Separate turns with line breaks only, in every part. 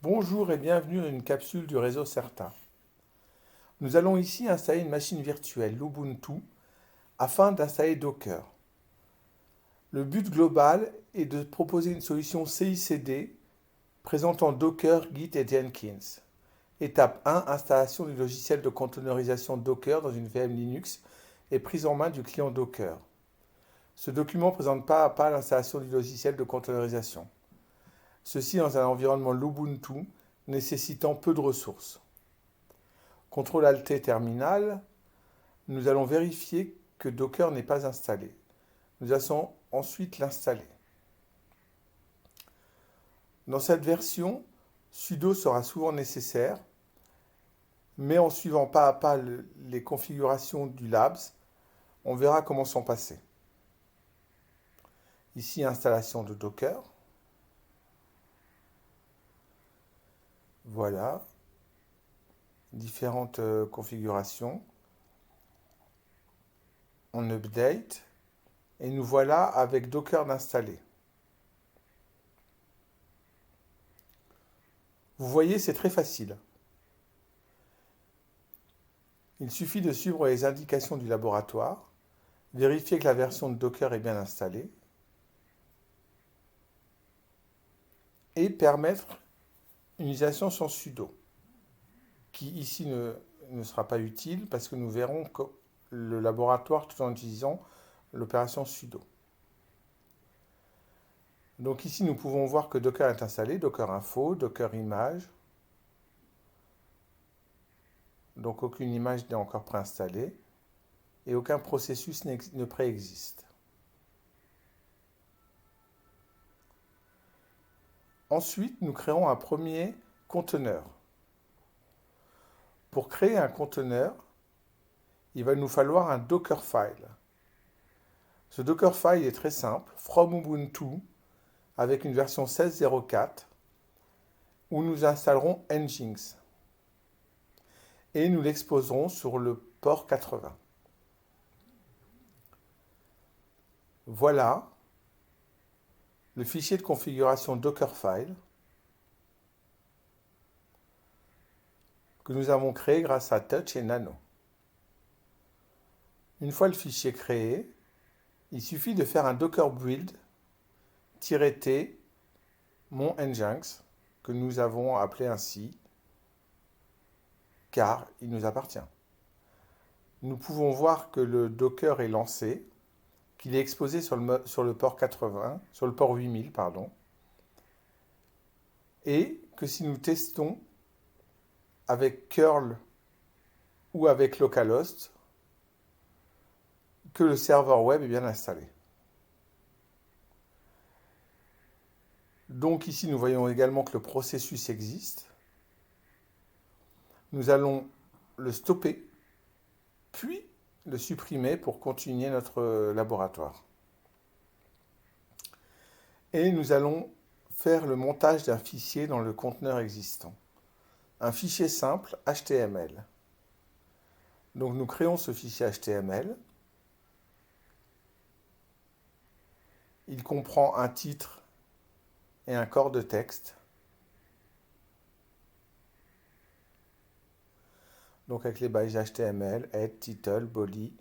Bonjour et bienvenue dans une capsule du réseau CERTA. Nous allons ici installer une machine virtuelle, l'Ubuntu, afin d'installer Docker. Le but global est de proposer une solution CI/CD présentant Docker, Git et Jenkins. Étape 1, installation du logiciel de containerisation Docker dans une VM Linux et prise en main du client Docker. Ce document présente pas à pas l'installation du logiciel de containerisation. Ceci dans un environnement Ubuntu nécessitant peu de ressources. CTRL-ALT terminal, nous allons vérifier que Docker n'est pas installé. Nous allons ensuite l'installer. Dans cette version, sudo sera souvent nécessaire, mais en suivant pas à pas les configurations du Labs, on verra comment s'en passer. Ici, installation de Docker. Voilà, différentes configurations. On update et nous voilà avec Docker d'installer. Vous voyez, c'est très facile. Il suffit de suivre les indications du laboratoire, vérifier que la version de Docker est bien installée et permettre une utilisation sans sudo, qui ici ne sera pas utile parce que nous verrons que le laboratoire tout en utilisant l'opération sudo. Donc ici, nous pouvons voir que Docker est installé, Docker info, Docker image. Donc aucune image n'est encore préinstallée et aucun processus ne préexiste. Ensuite, nous créons un premier conteneur. Pour créer un conteneur, il va nous falloir un Dockerfile. Ce Dockerfile est très simple, from Ubuntu, avec une version 16.04, où nous installerons Nginx. Et nous l'exposerons sur le port 80. Voilà le fichier de configuration Dockerfile que nous avons créé grâce à Touch et Nano. Une fois le fichier créé, il suffit de faire un docker build-t mon Nginx, que nous avons appelé ainsi, car il nous appartient. Nous pouvons voir que le Docker est lancé, qu'il est exposé sur le port 80, sur le port 8000, pardon, et que si nous testons avec curl ou avec localhost, que le serveur web est bien installé. Donc ici, nous voyons également que le processus existe. Nous allons le stopper, puis le supprimer pour continuer notre laboratoire. Et nous allons faire le montage d'un fichier dans le conteneur existant. Un fichier simple HTML. Donc nous créons ce fichier HTML. Il comprend un titre et un corps de texte. Donc avec les balises HTML, head, title, body,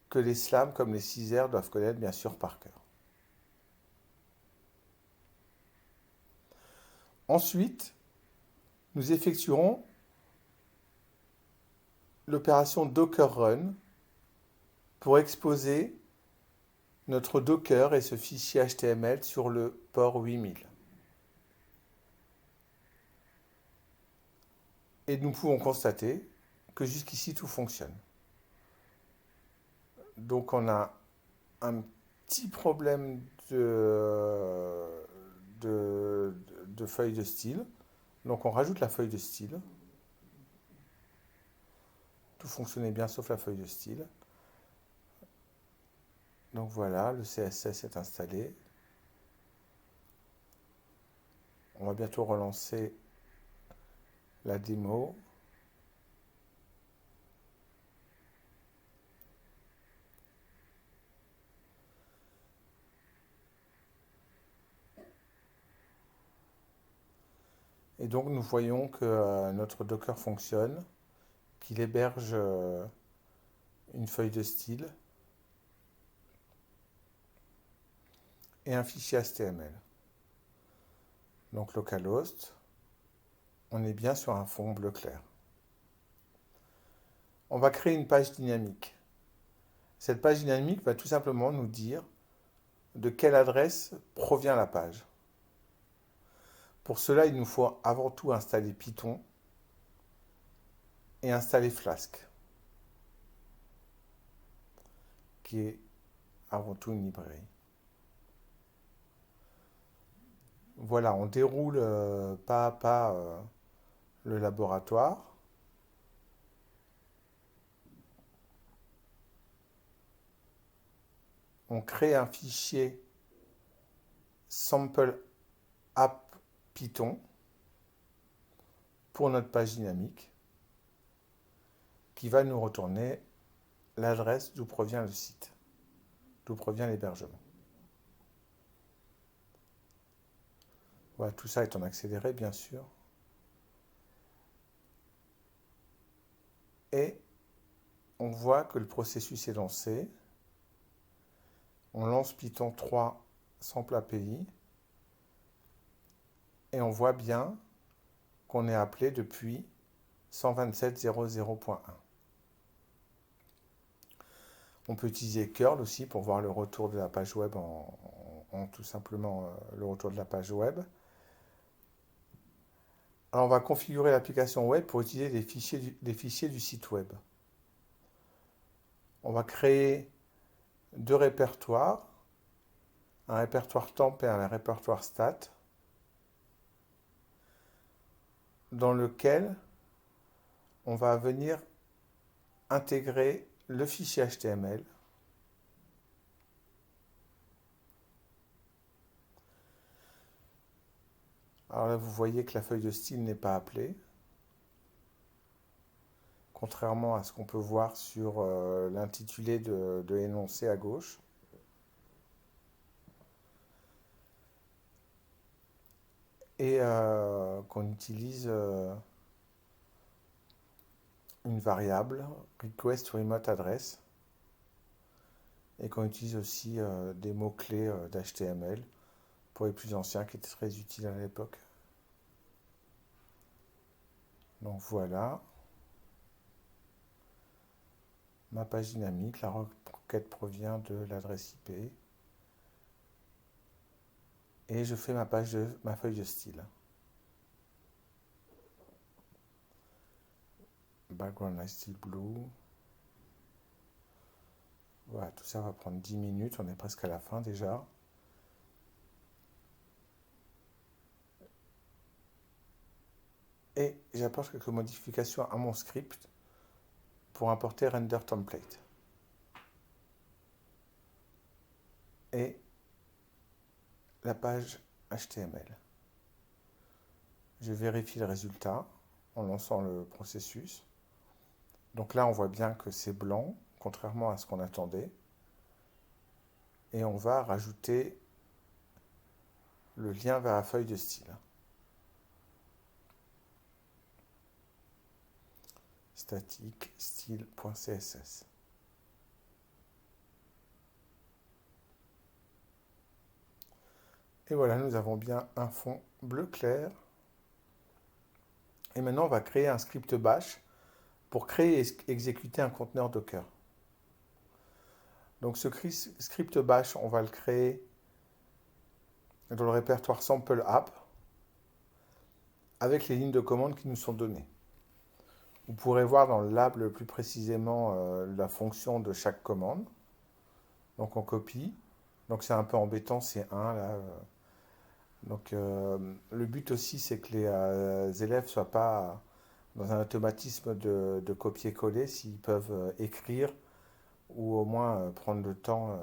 que les slams comme les Caesar doivent connaître bien sûr par cœur. Ensuite, nous effectuerons l'opération Docker Run pour exposer notre Docker et ce fichier HTML sur le port 8000. Et nous pouvons constater que jusqu'ici tout fonctionne. Donc on a un petit problème de feuille de style. Donc on rajoute la feuille de style. Tout fonctionnait bien sauf la feuille de style. Donc voilà, le CSS est installé. On va bientôt relancer la démo. Et donc nous voyons que notre Docker fonctionne, qu'il héberge une feuille de style et un fichier HTML. Donc localhost, on est bien sur un fond bleu clair. On va créer une page dynamique. Cette page dynamique va tout simplement nous dire de quelle adresse provient la page. Pour cela, il nous faut avant tout installer Python et installer Flask, qui est avant tout une librairie. Voilà, on déroule pas à pas le laboratoire. On crée un fichier sample app Python pour notre page dynamique qui va nous retourner l'adresse d'où provient le site, d'où provient l'hébergement. Voilà, tout ça est en accéléré, bien sûr. Et on voit que le processus est lancé. On lance Python 3 sample API. Et on voit bien qu'on est appelé depuis 127.00.1. On peut utiliser curl aussi pour voir le retour de la page web en tout simplement le retour de la page web. Alors on va configurer l'application web pour utiliser les fichiers du site web. On va créer deux répertoires, un répertoire temp et un répertoire stat, dans lequel on va venir intégrer le fichier HTML. Alors là, vous voyez que la feuille de style n'est pas appelée, contrairement à ce qu'on peut voir sur l'intitulé de l'énoncé à gauche. Et qu'on utilise une variable, request remote address, et qu'on utilise aussi des mots-clés d'HTML pour les plus anciens qui étaient très utiles à l'époque. Donc voilà ma page dynamique, la requête provient de l'adresse IP et je fais ma feuille de style. Background light style blue. Voilà, tout ça va prendre 10 minutes, on est presque à la fin déjà. Et j'apporte quelques modifications à mon script pour importer render template. Et la page HTML. Je vérifie le résultat en lançant le processus. Donc là, on voit bien que c'est blanc, contrairement à ce qu'on attendait. Et on va rajouter le lien vers la feuille de style. Statique style.css. Et voilà, nous avons bien un fond bleu clair. Et maintenant, on va créer un script bash pour créer et exécuter un conteneur Docker. Donc ce script bash, on va le créer dans le répertoire sample app avec les lignes de commande qui nous sont données. Vous pourrez voir dans le lab plus précisément la fonction de chaque commande. Donc on copie. Donc c'est un peu embêtant, c'est 1 là. Donc le but aussi c'est que les élèves ne soient pas dans un automatisme de copier-coller, s'ils peuvent écrire ou au moins prendre le temps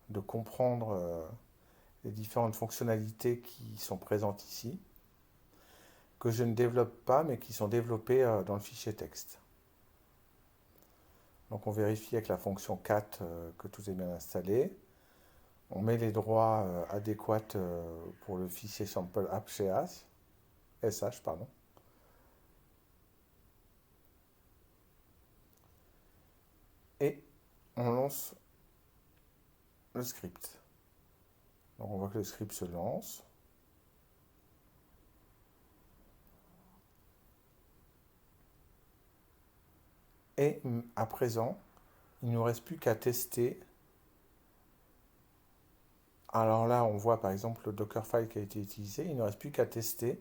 de comprendre les différentes fonctionnalités qui sont présentes ici, que je ne développe pas mais qui sont développées dans le fichier texte. Donc on vérifie avec la fonction cat que tout est bien installé. On met les droits adéquats pour le fichier sample app chez AS. SH, pardon. Et on lance le script. Donc on voit que le script se lance. Et à présent, il ne nous reste plus qu'à tester. Alors là, on voit par exemple le Dockerfile qui a été utilisé. Il ne reste plus qu'à tester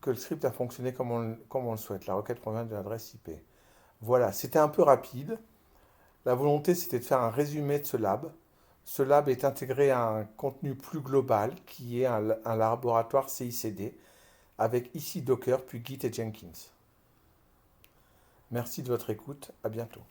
que le script a fonctionné comme on le souhaite. La requête provient de l'adresse IP. Voilà, c'était un peu rapide. La volonté, c'était de faire un résumé de ce lab. Ce lab est intégré à un contenu plus global qui est un laboratoire CICD avec ici Docker, puis Git et Jenkins. Merci de votre écoute. À bientôt.